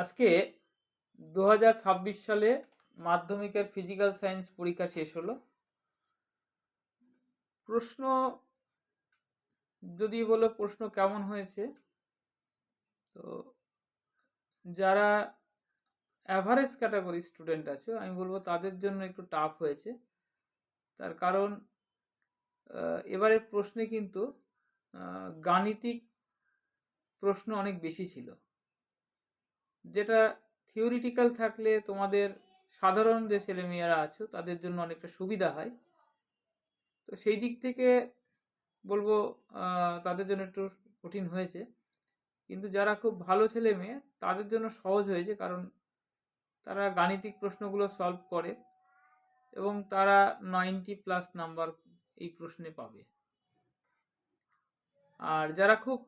আজকে 2026 সালে মাধ্যমিকের ফিজিক্যাল সায়েন্স পরীক্ষা শেষ হলো। প্রশ্ন যদি বলো প্রশ্ন কেমন হয়েছে, তো যারা অ্যাভারেজ ক্যাটাগরি স্টুডেন্ট আছে আমি বলবো তাদের জন্য একটু টাফ হয়েছে। তার কারণ এবারের প্রশ্নে কিন্তু গাণিতিক প্রশ্ন অনেক বেশি ছিল, যেটা থিওরিটিক্যাল থাকলে তোমাদের সাধারণ যে ছেলেমেয়েরা আছো তাদের জন্য অনেকটা সুবিধা হয়। তো সেই দিক থেকে বলবো তাদের জন্য একটু কঠিন হয়েছে, কিন্তু যারা খুব ভালো ছেলে মেয়ে তাদের জন্য সহজ হয়েছে, কারণ তারা গাণিতিক প্রশ্নগুলো সলভ করে এবং তারা 90+ নাম্বার এই প্রশ্নে পাবে। আর যারা খুব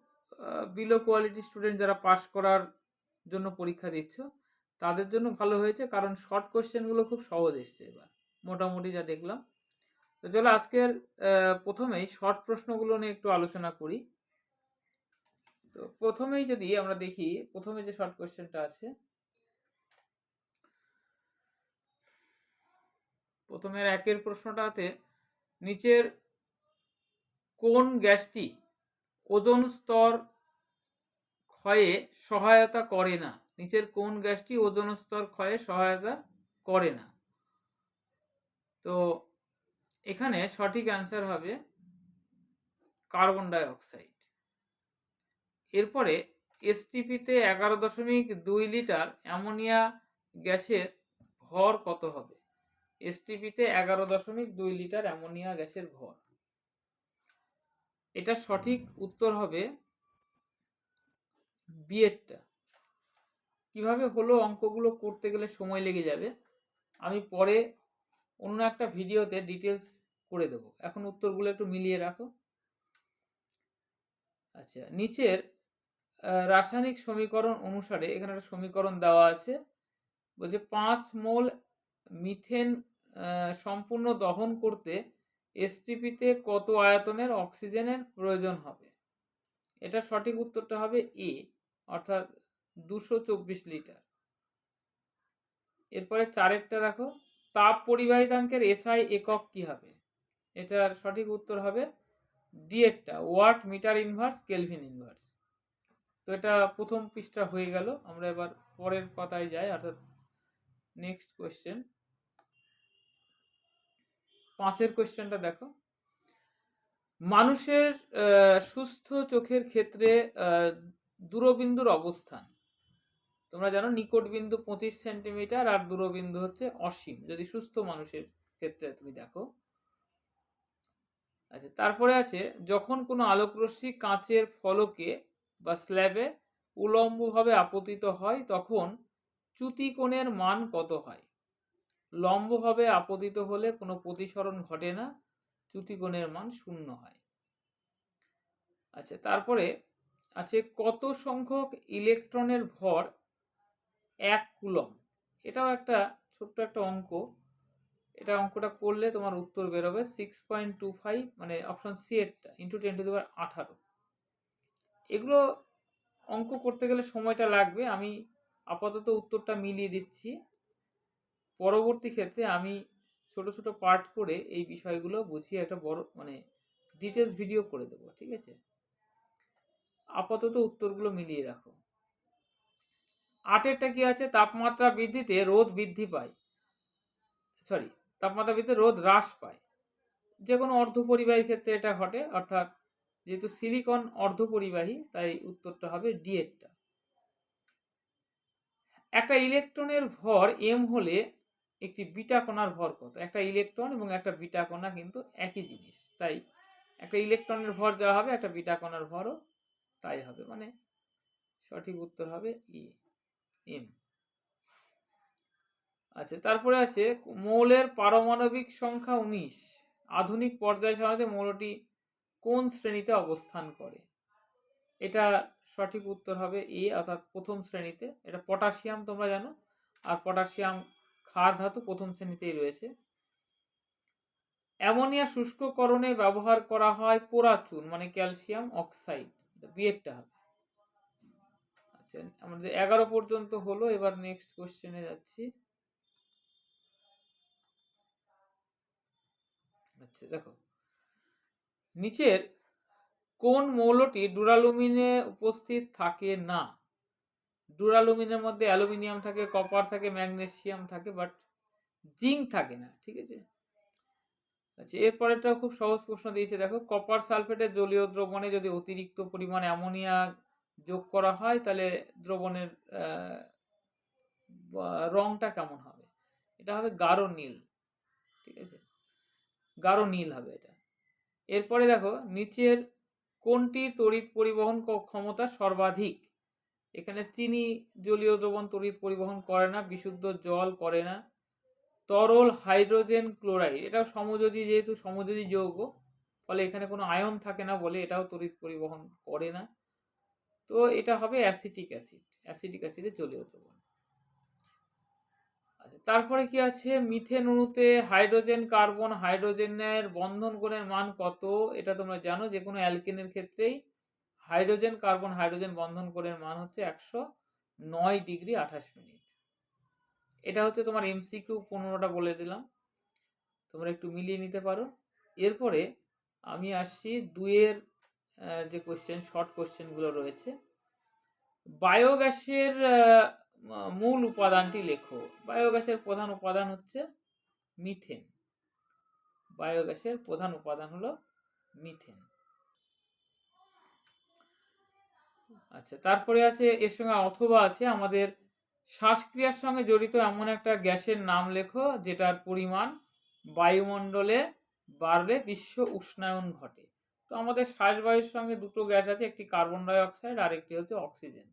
বিলো কোয়ালিটি স্টুডেন্ট, যারা পাস করার জন্য পরীক্ষা দিচ্ছ, তাদের জন্য ভালো হয়েছে, কারণ শর্ট কোশ্চেনগুলো খুব সহজ এসছে এবার মোটামুটি যা দেখলাম। তো চলো আজকের প্রথমেই শর্ট প্রশ্নগুলো নিয়ে একটু আলোচনা করি। তো প্রথমেই যদি আমরা দেখি, প্রথমে যে শর্ট কোশ্চেনটা আছে, প্রথমের একের প্রশ্নটাতে নিচের কোন গ্যাসটি ওজোন স্তর ক্ষয়ে সহায়তা করে না? নিচের কোন গ্যাসটি ওজোন স্তর ক্ষয়ে সহায়তা করে না? তো এখানে সঠিক অ্যান্সার হবে কার্বন ডাই অক্সাইড। এরপরে এসটিপিতে 11.2 লিটার অ্যামোনিয়া গ্যাসের ভর কত হবে? এসটিপিতে 11.2 লিটার অ্যামোনিয়া গ্যাসের ভর। এটা সঠিক উত্তর হবে বিয়েরটা। কিভাবে হলো অঙ্কগুলো করতে গেলে সময় লেগে যাবে, আমি পরে অন্য একটা ভিডিওতে ডিটেলস করে দেবো। এখন উত্তরগুলো একটু মিলিয়ে রাখো। আচ্ছা, নিচের রাসায়নিক সমীকরণ অনুসারে এখানে একটা সমীকরণ দেওয়া আছে, বলছে 5 মোল মিথেন সম্পূর্ণ দহন করতে এসটিপিতে কত আয়তনের অক্সিজেনের প্রয়োজন হবে? এটা সঠিক উত্তরটা হবে এ, অর্থাৎ 224 লিটার। এরপরে চারেরটা দেখো, তাপ পরিবাহিতাঙ্কের এসআই একক কি হবে? এটার সঠিক উত্তর হবে ডি এরটা, watt metre inverse kelvin inverse. তো এটা প্রথম পৃষ্ঠা হয়ে গেল। আমরা এবার পরের পাতায় যাই, অর্থাৎ নেক্সট কোয়েশ্চেন। 5 কোয়েশ্চেনটা দেখো, মানুষের সুস্থ চোখের ক্ষেত্রে দূরবিন্দুর অবস্থান তোমরা জানো, নিকট বিন্দু 25 সেন্টিমিটার আর দূরবিন্দু হচ্ছে অসীম, যদি সুস্থ মানুষের ক্ষেত্রে তুমি দেখো। আচ্ছা, তারপরে আছে যখন কোনো আলোকরশ্মি কাঁচের ফলকে বা স্ল্যাবে উলম্বভাবে আপতিত হয় তখন চ্যুতি কোণের মান কত হয়? লম্বভাবে আপতিত হলে কোনো প্রতিসরণ ঘটে না, চ্যুতি কোণের মান 0 হয়। আচ্ছা, তারপরে আছে কত সংখ্যক ইলেকট্রনের ভর 1 কুলম্ব? এটাও একটা ছোট্ট একটা অঙ্ক। এটা অঙ্কটা করলে তোমার উত্তর বেরোবে 6.25, মানে অপশন সি এরটা, ইন্টু 1018। এগুলো অঙ্ক করতে গেলে সময়টা লাগবে। আমি আপাতত উত্তরটা মিলিয়ে দিচ্ছি, পরবর্তী ক্ষেত্রে আমি ছোট ছোট পার্ট করে এই বিষয়গুলো বুঝিয়ে একটা বড় মানে ডিটেলস ভিডিও করে দেবো, ঠিক আছে? আপাতত উত্তরগুলো মিলিয়ে রাখো। 8এরটা কি আছে, তাপমাত্রা বৃদ্ধিতে রোধ বৃদ্ধি পায়, তাপমাত্রা বৃদ্ধিতে রোধ হ্রাস পায়। যে কোনো অর্ধপরিবাহীর ক্ষেত্রে এটা ঘটে, অর্থাৎ যেহেতু সিলিকন অর্ধপরিবাহী তাই উত্তরটা হবে ডি এরটা। একটা ইলেকট্রনের ভর এম হলে একটি বিটা কণার ভর কত? একটা ইলেকট্রন এবং একটা বিটা কণা কিন্তু একই জিনিস, তাই একটা ইলেকট্রনের ভর যা হবে একটা বিটা কণার ভরও তাই হবে, মানে সঠিক উত্তর হবে ই, এম। আচ্ছা, তারপরে আছে মৌলের পারমাণবিক সংখ্যা 19। আধুনিক পর্যায় সারণীতে মৌলটি কোন শ্রেণীতে অবস্থান করে? এটা সঠিক উত্তর হবে এ, অর্থাৎ প্রথম শ্রেণীতে। এটা পটাশিয়াম, তোমরা জানো, আর পটাশিয়াম ক্ষার ধাতু প্রথম শ্রেণীতেই রয়েছে। অ্যামোনিয়া শুষ্ককরণে ব্যবহার করা হয় পোড়া চুন, মানে ক্যালসিয়াম অক্সাইড, বিয়েরটা হবে। আচ্ছা, আমাদের 11 পর্যন্ত হলো, এবার নেক্সট কোশ্চেনে যাচ্ছি। আচ্ছা দেখো, নিচের কোন মৌলটি ডুরালুমিনে উপস্থিত থাকে না? ডুরালুমিনের মধ্যে অ্যালুমিনিয়াম থাকে, কপার থাকে, ম্যাগনেসিয়াম থাকে, বাট জিঙ্ক থাকে না। ঠিক আছে। আচ্ছা, এরপরেরটা খুব সহজ প্রশ্ন দিয়েছে, দেখো কপার সালফেটের জলীয় দ্রবণে যদি অতিরিক্ত পরিমাণ অ্যামোনিয়া যোগ করা হয় তাহলে দ্রবণের রংটা কেমন হবে? এটা হবে গাঢ় নীল। ঠিক আছে, গাঢ় নীল হবে এটা। এরপরে দেখো, নিচের কোনটির তড়িৎ পরিবহন ক্ষমতা সর্বাধিক? এখানে চিনি জলীয় দ্রবণ তড়িৎ পরিবহন করে না, বিশুদ্ধ জল করে না, তরল হাইড্রোজেন ক্লোরাইড এটাও সমযোজী, যেহেতু সমযোজী যৌগ ফলে এখানে কোনো আয়ন থাকে না বলে এটাও তড়িৎ পরিবহন করে না। তো এটা হবে অ্যাসিটিক অ্যাসিড, অ্যাসিটিক অ্যাসিডের জলীয় দ্রবণ। আচ্ছা, তারপরে কি আছে, মিথেন অণুতে হাইড্রোজেন কার্বন হাইড্রোজেনের বন্ধন কোণের মান কত? এটা তোমরা জানো, যে কোনো অ্যালকেনের ক্ষেত্রেই হাইড্রোজেন কার্বন হাইড্রোজেন বন্ধন কোণের মান হচ্ছে 109 ডিগ্রি 28 মিনিট। এটা হচ্ছে তোমার এমসিকিউ 15টা বলে দিলাম, তোমরা একটু মিলিয়ে নিতে পারো। এরপরে আমি আসছি দুইয়ের যে কোশ্চেন, শর্ট কোশ্চেনগুলো রয়েছে। বায়োগ্যাসের মূল উপাদানটি লেখো। বায়োগ্যাসের প্রধান উপাদান হচ্ছে মিথেন। বায়োগ্যাসের প্রধান উপাদান হলো মিথেন। আচ্ছা, তারপরে আছে এর সঙ্গে অথবা আছে, আমাদের শ্বাসক্রিয়ার সঙ্গে জড়িত এমন একটা গ্যাসের নাম লেখো যেটার পরিমাণ বায়ুমণ্ডলে বাড়লে বিশ্ব উষ্ণায়ন ঘটে। তো আমাদের শ্বাসবায়ুর সঙ্গে দুটো গ্যাস আছে, একটি কার্বন ডাই অক্সাইড আর একটি হচ্ছে অক্সিজেন।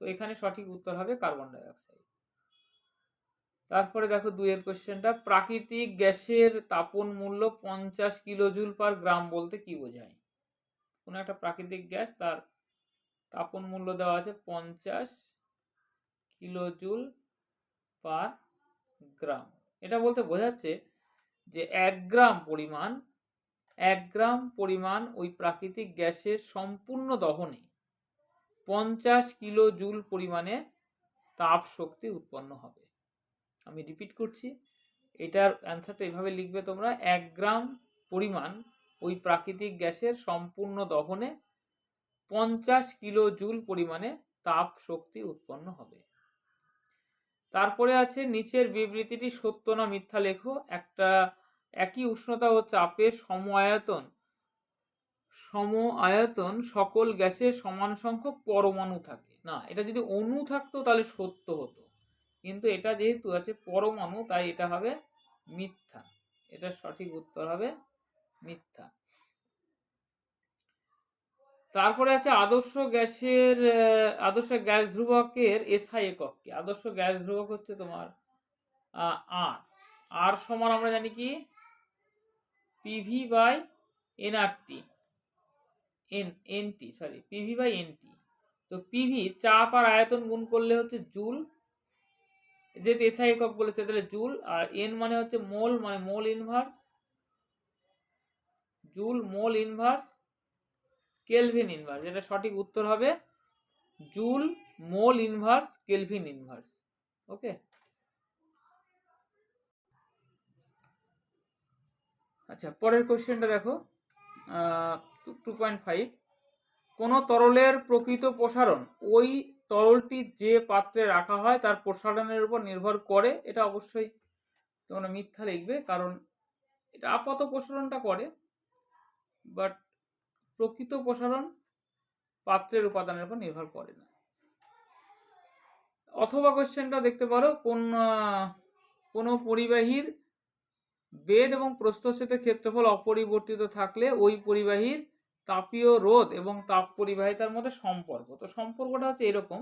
তো এখানে সঠিক উত্তর হবে কার্বন ডাই অক্সাইড। তারপরে দেখো দুইয়ের কোশ্চেনটা, প্রাকৃতিক গ্যাসের তাপন মূল্য 50 কিলোজুল পার গ্রাম বলতে কি বোঝায়? কোনো একটা প্রাকৃতিক গ্যাস, তার তাপন মূল্য দেওয়া আছে 50 কিলোজুল পার গ্রাম। এটা বলতে বোঝাচ্ছে যে 1 গ্রাম পরিমাণ ওই প্রাকৃতিক গ্যাসের সম্পূর্ণ দহনে 50 কিলো জুল পরিমাণে তাপ শক্তি উৎপন্ন হবে। আমি রিপিট করছি, এটার অ্যান্সারটা এভাবে লিখবে তোমরা, 1 গ্রাম পরিমাণ ওই প্রাকৃতিক গ্যাসের সম্পূর্ণ দহনে 50 কিলো জুল পরিমাণে তাপ শক্তি উৎপন্ন হবে। তারপরে আছে, নিচের বিবৃতিটি সত্য না মিথ্যা লেখো। একটা একই উষ্ণতা ও চাপে সম আয়তন সকল গ্যাসের সমান সংখ্যক পরমাণু থাকে না। এটা যদি অণু থাকতো তাহলে সত্য হতো, কিন্তু এটা যেহেতু আছে পরমাণু তাই এটা হবে মিথ্যা। এটা সঠিক উত্তর হবে মিথ্যা। তারপরে আছে আদর্শ গ্যাস ধ্রুবকের এসআই একক কি? আদর্শ গ্যাস ধ্রুবক হচ্ছে তোমার আর। আর সমান আমরা জানি কি, PV by NRT, PV by NT. তো পিভি চাপ আর আয়তন গুণ করলে হচ্ছে জুল, যেহেতু এসআই একক বলেছে তাহলে জুল, আর এন মানে হচ্ছে মোল, মানে mole inverse, joule mole inverse kelvin inverse. এটা সঠিক উত্তর হবে joule mole inverse kelvin inverse. Okay. আচ্ছা, পরের কোশ্চেনটা দেখো, 2.5, কোনো তরলের প্রকৃত প্রসারণ ওই তরলটি যে পাত্রে রাখা হয় তার প্রসারণের উপর নির্ভর করে। এটা অবশ্যই তোমরা মিথ্যা লিখবে, কারণ এটা আপাত প্রসারণটা করে, বাট প্রকৃত প্রসারণ পাত্রের উপাদানের উপর নির্ভর করে না। অথবা কোশ্চেনটা দেখতে পারো, কোনো পরিবাহীর বেধ এবং প্রস্থচ্ছেদের ক্ষেত্রফল অপরিবর্তিত থাকলে ওই পরিবাহীর তাপীয় রোধ এবং তাপ পরিবাহিতার মধ্যে সম্পর্ক। তো সম্পর্কটা হচ্ছে এরকম,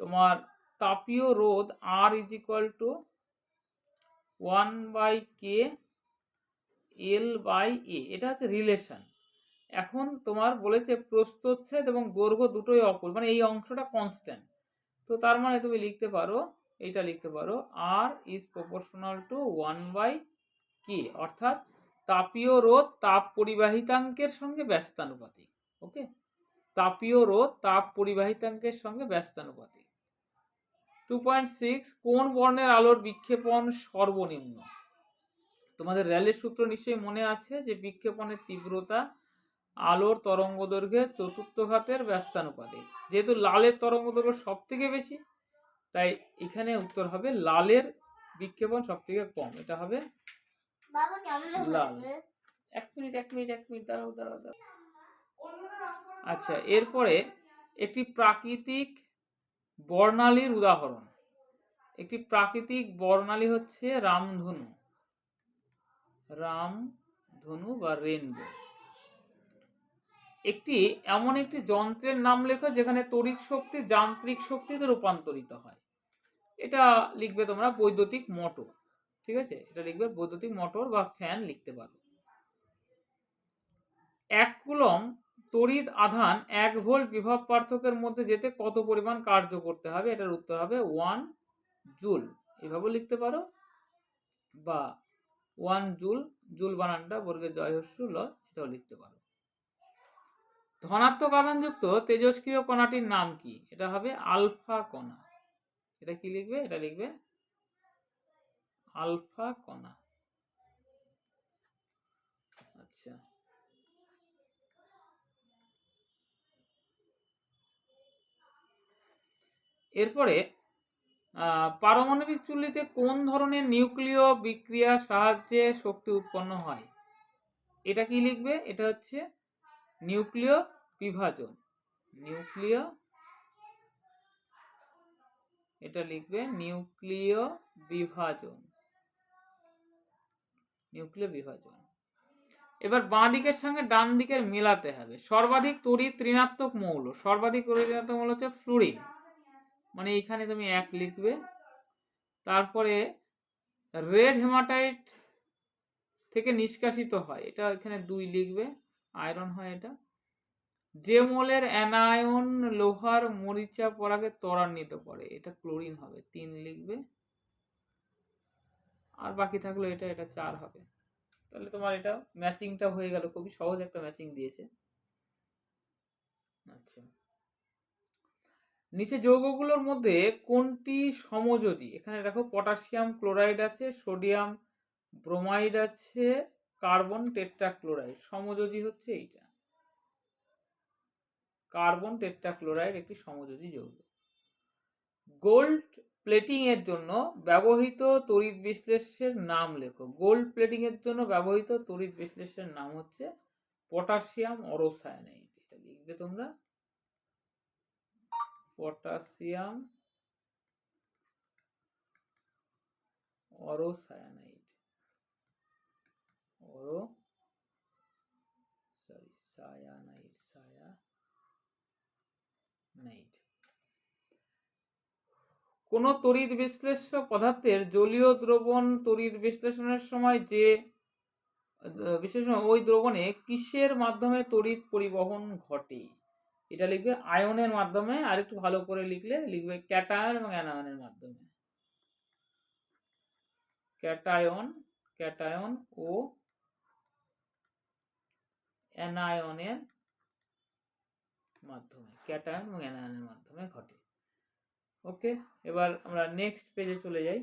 তোমার তাপীয় রোধ আর is equal to 1/k L/A, এটা হচ্ছে রিলেশন। এখন তোমার বলেছে প্রস্থচ্ছেদ এবং দৈর্ঘ্য দুটোই অপর, মানে এই অংশটা কনস্ট্যান্ট। তো তার মানে তুমি লিখতে পারো, এইটা লিখতে পারো, আর ইজ প্রপোর্শনাল টু 1/k, অর্থাৎ তাপীয় রোধ তাপ পরিবাহিতাঙ্কের সঙ্গে ব্যস্তানুপাতিক। ওকে, তাপীয় রোধ তাপ পরিবাহিতাঙ্কের সঙ্গে ব্যস্তানুপাতিক। 2.6 কোন বর্ণের আলোর বিক্ষেপণ সর্বনিম্ন? তোমাদের র্যালের সূত্র নিশ্চয়ই মনে আছে যে বিক্ষেপণের তীব্রতা আলোর তরঙ্গ দৈর্ঘ্যের চতুর্থ ঘাতের ব্যস্তানুপাতিক। যেহেতু লালের তরঙ্গ দৈর্ঘ্য সব থেকে বেশি, তাই এখানে উত্তর হবে লালের বিক্ষেপণ সব থেকে কম। এটা হবে লাল। এক মিনিট দাঁড়াও। আচ্ছা, এরপরে একটি প্রাকৃতিক বর্ণালীর উদাহরণ। একটি প্রাকৃতিক বর্ণালী হচ্ছে রামধনু বা রেনবো। এমন একটি যন্ত্রের নাম লেখো যেখানে তড়িৎ শক্তি যান্ত্রিক শক্তিতে রূপান্তরিত হয়। এটা লিখবে তোমরা বৈদ্যুতিক মোটর। ঠিক আছে, এটা লিখবে বৈদ্যুতিক মোটর বা ফ্যান লিখতে পারো। 1 কুলম্ব তড়িৎ আধান 1 ভোল্ট বিভব পার্থক্যের মধ্যে যেতে কত পরিমাণ কার্য করতে হবে? এটার উত্তর হবে 1 জুল। এভাবেও লিখতে পারো, বা 1 জুল, জুল বানানটা বর্গের জয় হস্য ল, এটাও লিখতে পারো। ধনাত্মক আধানযুক্ত তেজস্ক্রিয় কণাটির নাম কি? এটা হবে আলফা কণা। এটা কি লিখবে? এটা লিখবে আলফা কণা। আচ্ছা, এরপরে পারমাণবিক চুল্লিতে কোন ধরনের নিউক্লিয় বিক্রিয়ার সাহায্যে শক্তি উৎপন্ন হয়? এটা কি লিখবে? এটা হচ্ছে নিউক্লিয় বিভাজন। এটা লিখবে নিউক্লিয় বিভাজন। এবার বাঁ দিকের সঙ্গে ডান দিকের মেলাতে হবে। সর্বাধিক তড়িৎ ঋণাত্মক মৌল, সর্বাধিক তড়িৎ ঋণাত্মক মৌল হচ্ছে ফ্লুরিন, মানে এখানে তুমি 1 লিখবে। তারপরে রেড হেমাটাইট থেকে নিষ্কাশিত হয়, এটা এখানে 2 লিখবে, আয়রন হয় এটা। যে মৌলের অ্যানায়ন লোহার মরিচা পরাগে ত্বরান্বিত করে, এটা ক্লোরিন হবে, 3 লিখবে। আর বাকি থাকলো এটা 4 হবে। তাহলে তোমার এটা ম্যাচিংটা হয়ে গেল, খুবই সহজ একটা ম্যাচিং দিয়েছে। আচ্ছা, নিচে যৌগগুলোর মধ্যে কোনটি সমযোজী? এখানে দেখো পটাশিয়াম ক্লোরাইড আছে, সোডিয়াম ব্রোমাইড আছে, কার্বন টেট্রাক্লোরাইড। সমযোজী হচ্ছে এইটা, কার্বন টেট্রাক্লোরাইড একটি সমযোজী যৌগ। গোল্ড প্লেটিং এর জন্য ব্যবহৃত তড়িৎ বিশ্লেষ্যের নাম লেখো। গোল্ড প্লেটিং এর জন্য ব্যবহৃত তড়িৎ বিশ্লেষ্যের নাম হচ্ছে পটাশিয়াম অরোসায়ানাইড। এটা লিখবে তোমরা পটাশিয়াম অরোসায়ানাইড। কোন তড়িৎ বিশ্লেষ্য পদার্থের জলীয় দ্রবণ তড়িৎ বিশ্লেষণের সময় ওই দ্রবণে কিসের মাধ্যমে তড়িৎ পরিবহন ঘটে? এটা লিখবে আয়নের মাধ্যমে। আর একটু ভালো করে লিখবে ক্যাটায়ন এবং অ্যানায়নের মাধ্যমে। ক্যাটায়ন ও অ্যানায়নের মাধ্যমে, ক্যাটায়ন এবং অ্যানায়নের মাধ্যমে ঘটে। ওকে, এবার আমরা নেক্সট পেজে চলে যাই।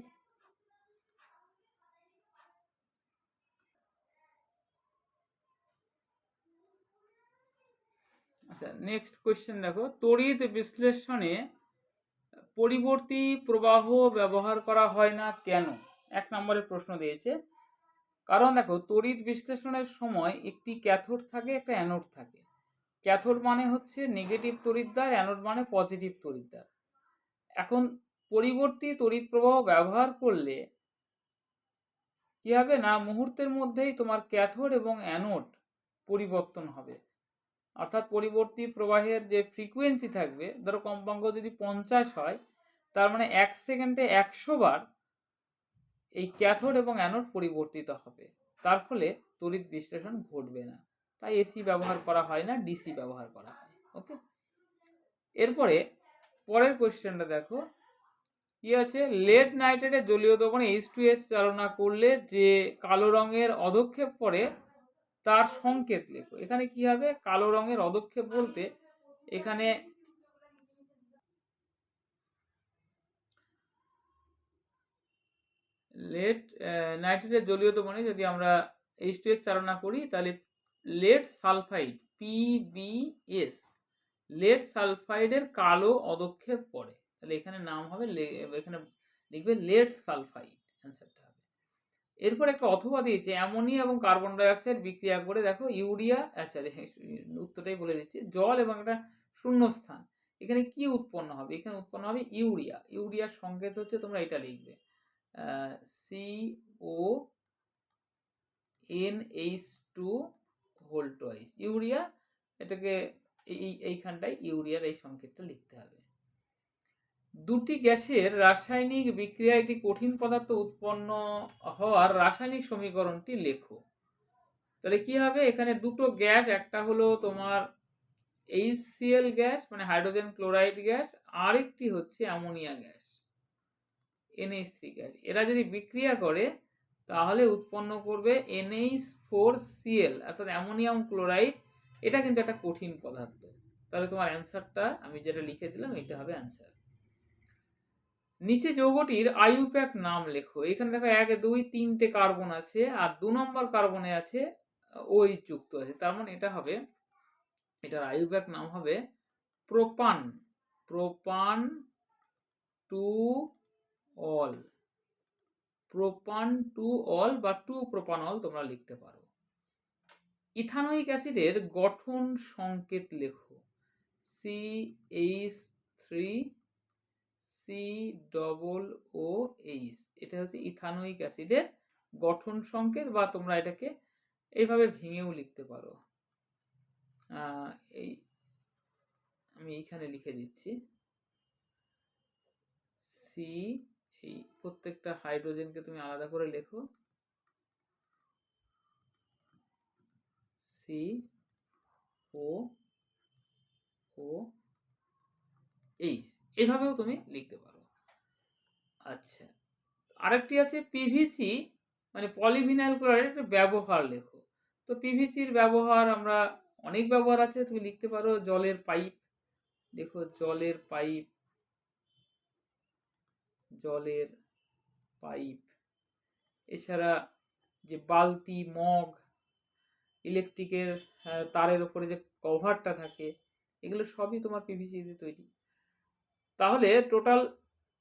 আচ্ছা, নেক্সট কোয়েশ্চেন দেখো, তড়িৎ বিশ্লেষণে পরিবর্তী প্রবাহ ব্যবহার করা হয় না কেন? 1 নম্বরের প্রশ্ন দিয়েছে। কারণ দেখো, তড়িৎ বিশ্লেষণের সময় একটি ক্যাথোড থাকে, একটা অ্যানোড থাকে। ক্যাথোড মানে হচ্ছে নেগেটিভ তড়িৎদ্বার, অ্যানোড মানে পজিটিভ তড়িৎদ্বার। এখন পরিবর্তী তড়িৎ প্রবাহ ব্যবহার করলে কি হবে না, মুহূর্তের মধ্যেই তোমার ক্যাথোড এবং অ্যানোড পরিবর্তন হবে। অর্থাৎ পরিবর্তী প্রবাহের যে ফ্রিকোয়েন্সি থাকবে, ধরো কম্পাঙ্ক যদি 50 হয়, তার মানে 1 সেকেন্ডে 100 বার এই ক্যাথোড এবং অ্যানোড পরিবর্তিত হবে। তার ফলে তড়িৎ বিশ্লেষণ ঘটবে না। তাই এসি ব্যবহার করা হয় না, ডিসি ব্যবহার করা হয়। ওকে, এরপরে পরের কোয়েশ্চেনটা দেখো, কি আছে, লেড নাইট্রেটের জলীয় দ্রবণে H2S চালনা করলে যে কালো রঙের অধক্ষেপ পড়ে তার সংকেত লেখো। এখানে কি হবে, কালো রঙের অধক্ষেপ বলতে এখানে লেড নাইট্রেটের জলীয় দ্রবণে যদি আমরা H2S চালনা করি তাহলে লেড সালফাইড PbS, লেড সালফাইডের কালো অধক্ষেপ পড়ে, তাহলে এখানে নাম হবে এখানে লিখবে লেড সালফাইড, অ্যান্সারটা হবে। এরপর একটা অথবা দিয়েছে, অ্যামোনিয়া এবং কার্বন ডাইঅক্সাইড বিক্রিয়া করে দেখো ইউরিয়া, আচ্ছা উত্তরটাই বলে দিচ্ছি, জল এবং একটা শূন্যস্থান, এখানে কি উৎপন্ন হবে? এখানে উৎপন্ন হবে ইউরিয়া। ইউরিয়ার সংকেত হচ্ছে, তোমরা এটা লিখবে CONH2 ইউরিয়া, এটাকে এইখানটায় ইউরিয়ার এই সংকেতটা লিখতে হবে। দুটি গ্যাসের রাসায়নিক বিক্রিয়ায় একটি কঠিন পদার্থ উৎপন্ন হওয়ার রাসায়নিক সমীকরণটি লেখো। তাহলে কি হবে? এখানে দুটো গ্যাস, একটা হলো তোমার HCl গ্যাস মানে হাইড্রোজেন ক্লোরাইড গ্যাস, আরেকটি হচ্ছে অ্যামোনিয়া গ্যাস NH3 গ্যাস। এরা যদি বিক্রিয়া করে তাহলে উৎপন্ন করবে NH4Cl অর্থাৎ অ্যামোনিয়াম ক্লোরাইড। এটা কিন্তু একটা কঠিন পদার্থ। তাহলে তোমার অ্যান্সারটা আমি যেটা লিখে দিলাম এটা হবে অ্যান্সার। নিচে যৌগটির আইইউপ্যাক নাম লেখো। এখানে দেখো 1 2 3টে কার্বন আছে আর 2 নম্বর কার্বনে আছে OH যুক্ত আছে, তার মানে এটা হবে, এটার আইইউপ্যাক নাম হবে প্রোপান, প্রোপান টু অল, প্রোপান টু অল বা টু প্রোপানল তোমরা লিখতে পারো। ইথানোয়িক অ্যাসিডের গঠন সংকেত লেখো। CH3COOH, এটা হচ্ছে ইথানোয়িক অ্যাসিডের গঠন সংকেত, বা তোমরা এটাকে এইভাবে ভেঙেও লিখতে পারো। এই আমি এইখানে লিখে দিচ্ছি, সি, এই প্রত্যেকটা হাইড্রোজেনকে তুমি আলাদা করে লেখো, COOH, এইভাবেও তুমি লিখতে পারো। আচ্ছা, আরেকটি আছে পিভিসি মানে পলিভিনাইল ক্লোরাইডের ব্যবহার লেখো। তো পিভিসির ব্যবহার আমরা অনেক ব্যবহার আছে, তুমি লিখতে পারো জলের পাইপ, দেখো জলের পাইপ, জলের পাইপ, এছাড়া যে বালতি, মগ, ইলেকট্রিকের তারের উপরে যে কভারটা থাকে, এগুলো সবই তোমার পিভিসি দিয়ে তৈরি। তাহলে টোটাল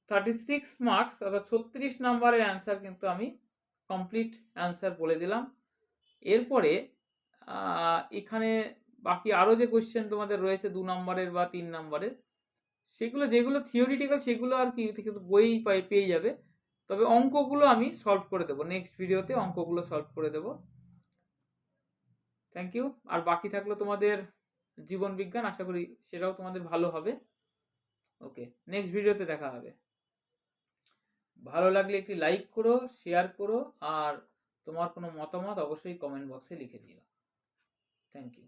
36 মার্কস অর্থাৎ 36 নাম্বারের অ্যান্সার কিন্তু আমি কমপ্লিট অ্যান্সার বলে দিলাম। এরপরে এখানে বাকি আরও যে কোয়েশ্চেন তোমাদের রয়েছে 2 নম্বরের বা 3 নম্বরের, সেগুলো যেগুলো থিওরিটিক্যাল সেগুলো আর কি কিন্তু বই পেয়ে যাবে, তবে অঙ্কগুলো আমি সলভ করে দেবো নেক্সট ভিডিওতে, অঙ্কগুলো সলভ করে দেবো। Thank you. আর বাকি থাকলো তোমাদের জীবন বিজ্ঞান, আশা করি সেটাও তোমাদের ভালো হবে। ওকে, নেক্সট ভিডিওতে দেখা হবে। ভালো লাগলে একটি লাইক করো, শেয়ার করো, আর তোমার কোনো মতামত অবশ্যই কমেন্ট বক্সে লিখে দিও। Thank you.